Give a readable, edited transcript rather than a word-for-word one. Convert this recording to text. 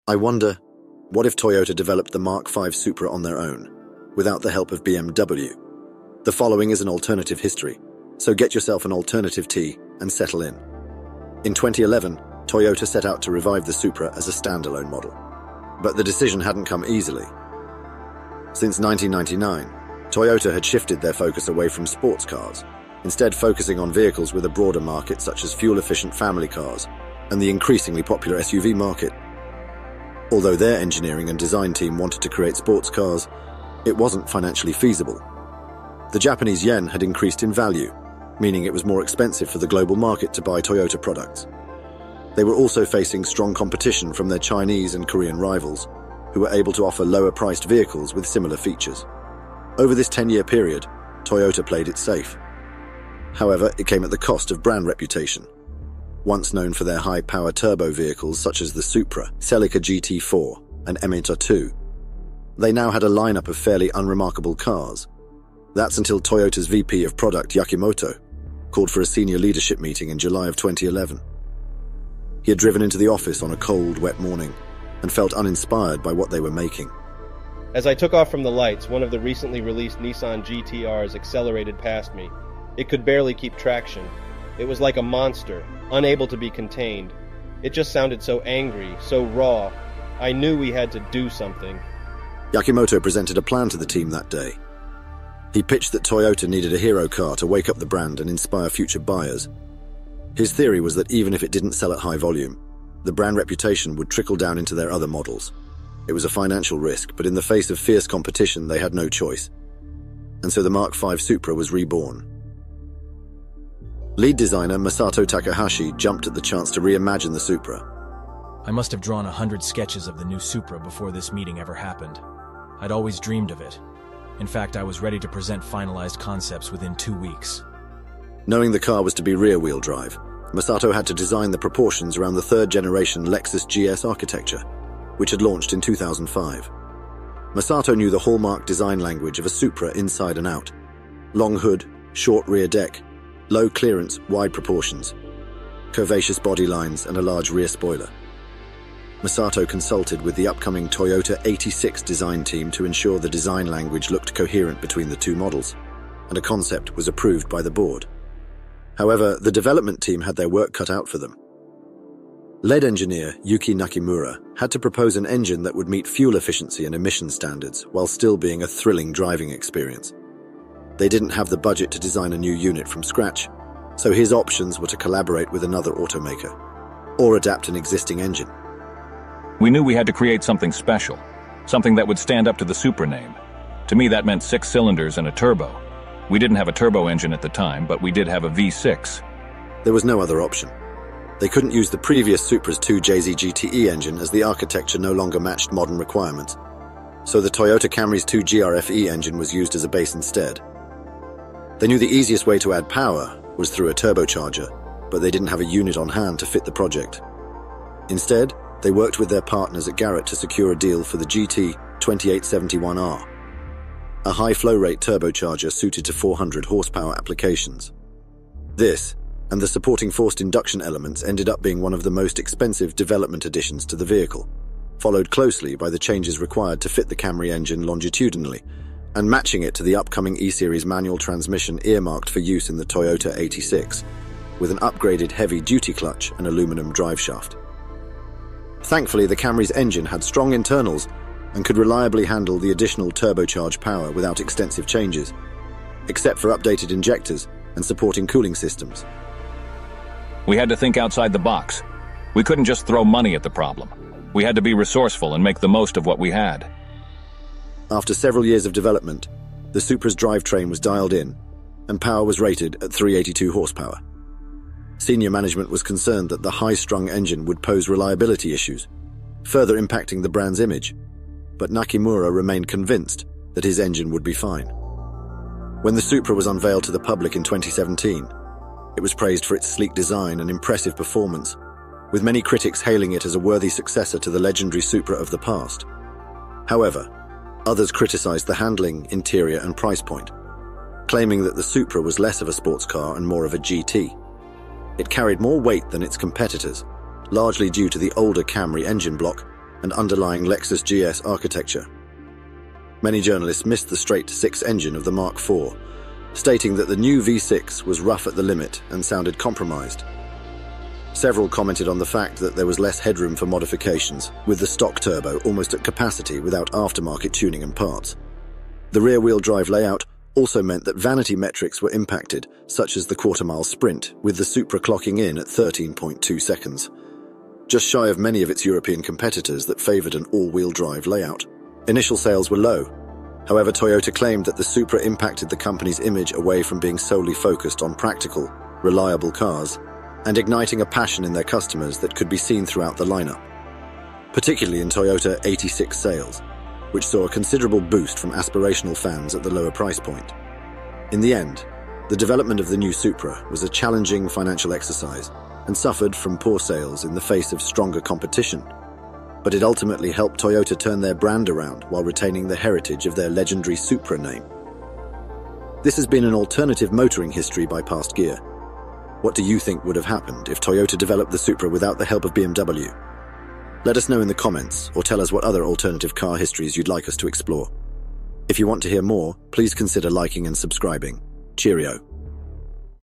I wonder, what if Toyota developed the Mark V Supra on their own, without the help of BMW? The following is an alternative history, so get yourself an alternative tea and settle in. In 2011, Toyota set out to revive the Supra as a standalone model. But the decision hadn't come easily. Since 1999, Toyota had shifted their focus away from sports cars, instead focusing on vehicles with a broader market such as fuel-efficient family cars and the increasingly popular SUV market. Although their engineering and design team wanted to create sports cars, it wasn't financially feasible. The Japanese yen had increased in value, meaning it was more expensive for the global market to buy Toyota products. They were also facing strong competition from their Chinese and Korean rivals, who were able to offer lower-priced vehicles with similar features. Over this 10-year period, Toyota played it safe. However, it came at the cost of brand reputation. Once known for their high-power turbo vehicles such as the Supra, Celica GT4, and Emitter 2, they now had a lineup of fairly unremarkable cars. That's until Toyota's VP of Product, Yakimoto, called for a senior leadership meeting in July of 2011. He had driven into the office on a cold, wet morning and felt uninspired by what they were making. As I took off from the lights, one of the recently released Nissan GT-Rs accelerated past me. It could barely keep traction. It was like a monster, unable to be contained. It just sounded so angry, so raw. I knew we had to do something. Yakimoto presented a plan to the team that day. He pitched that Toyota needed a hero car to wake up the brand and inspire future buyers. His theory was that even if it didn't sell at high volume, the brand reputation would trickle down into their other models. It was a financial risk, but in the face of fierce competition, they had no choice. And so the Mark V Supra was reborn. Lead designer Masato Takahashi jumped at the chance to reimagine the Supra. I must have drawn 100 sketches of the new Supra before this meeting ever happened. I'd always dreamed of it. In fact, I was ready to present finalized concepts within 2 weeks. Knowing the car was to be rear-wheel drive, Masato had to design the proportions around the third-generation Lexus GS architecture, which had launched in 2005. Masato knew the hallmark design language of a Supra inside and out. Long hood, short rear deck, low clearance, wide proportions, curvaceous body lines, and a large rear spoiler. Masato consulted with the upcoming Toyota 86 design team to ensure the design language looked coherent between the two models, and a concept was approved by the board. However, the development team had their work cut out for them. Lead engineer Yuki Nakimura had to propose an engine that would meet fuel efficiency and emission standards while still being a thrilling driving experience. They didn't have the budget to design a new unit from scratch, so his options were to collaborate with another automaker or adapt an existing engine. We knew we had to create something special, something that would stand up to the Supra name. To me, that meant 6 cylinders and a turbo. We didn't have a turbo engine at the time, but we did have a V6. There was no other option. They couldn't use the previous Supra's 2JZ GTE engine as the architecture no longer matched modern requirements, so the Toyota Camry's 2GRFE engine was used as a base instead. They knew the easiest way to add power was through a turbocharger, but they didn't have a unit on hand to fit the project. Instead, they worked with their partners at Garrett to secure a deal for the GT 2871R, a high flow rate turbocharger suited to 400 horsepower applications. This, and the supporting forced induction elements, ended up being one of the most expensive development additions to the vehicle, followed closely by the changes required to fit the Camry engine longitudinally, and matching it to the upcoming E-Series manual transmission earmarked for use in the Toyota 86, with an upgraded heavy-duty clutch and aluminum driveshaft. Thankfully, the Camry's engine had strong internals and could reliably handle the additional turbocharged power without extensive changes, except for updated injectors and supporting cooling systems. We had to think outside the box. We couldn't just throw money at the problem. We had to be resourceful and make the most of what we had. After several years of development, the Supra's drivetrain was dialed in, and power was rated at 382 horsepower. Senior management was concerned that the high-strung engine would pose reliability issues, further impacting the brand's image, but Nakimura remained convinced that his engine would be fine. When the Supra was unveiled to the public in 2017, it was praised for its sleek design and impressive performance, with many critics hailing it as a worthy successor to the legendary Supra of the past. However, others criticized the handling, interior, and price point, claiming that the Supra was less of a sports car and more of a GT. It carried more weight than its competitors, largely due to the older Camry engine block and underlying Lexus GS architecture. Many journalists missed the straight-six engine of the Mark IV, stating that the new V6 was rough at the limit and sounded compromised. Several commented on the fact that there was less headroom for modifications, with the stock turbo almost at capacity without aftermarket tuning and parts. The rear-wheel drive layout also meant that vanity metrics were impacted, such as the quarter-mile sprint, with the Supra clocking in at 13.2 seconds. Just shy of many of its European competitors that favoured an all-wheel drive layout. Initial sales were low. However, Toyota claimed that the Supra impacted the company's image away from being solely focused on practical, reliable cars, and igniting a passion in their customers that could be seen throughout the lineup, particularly in Toyota 86 sales, which saw a considerable boost from aspirational fans at the lower price point. In the end, the development of the new Supra was a challenging financial exercise and suffered from poor sales in the face of stronger competition, but it ultimately helped Toyota turn their brand around while retaining the heritage of their legendary Supra name. This has been an alternative motoring history by Past Gear. What do you think would have happened if Toyota developed the Supra without the help of BMW? Let us know in the comments, or tell us what other alternative car histories you'd like us to explore. If you want to hear more, please consider liking and subscribing. Cheerio.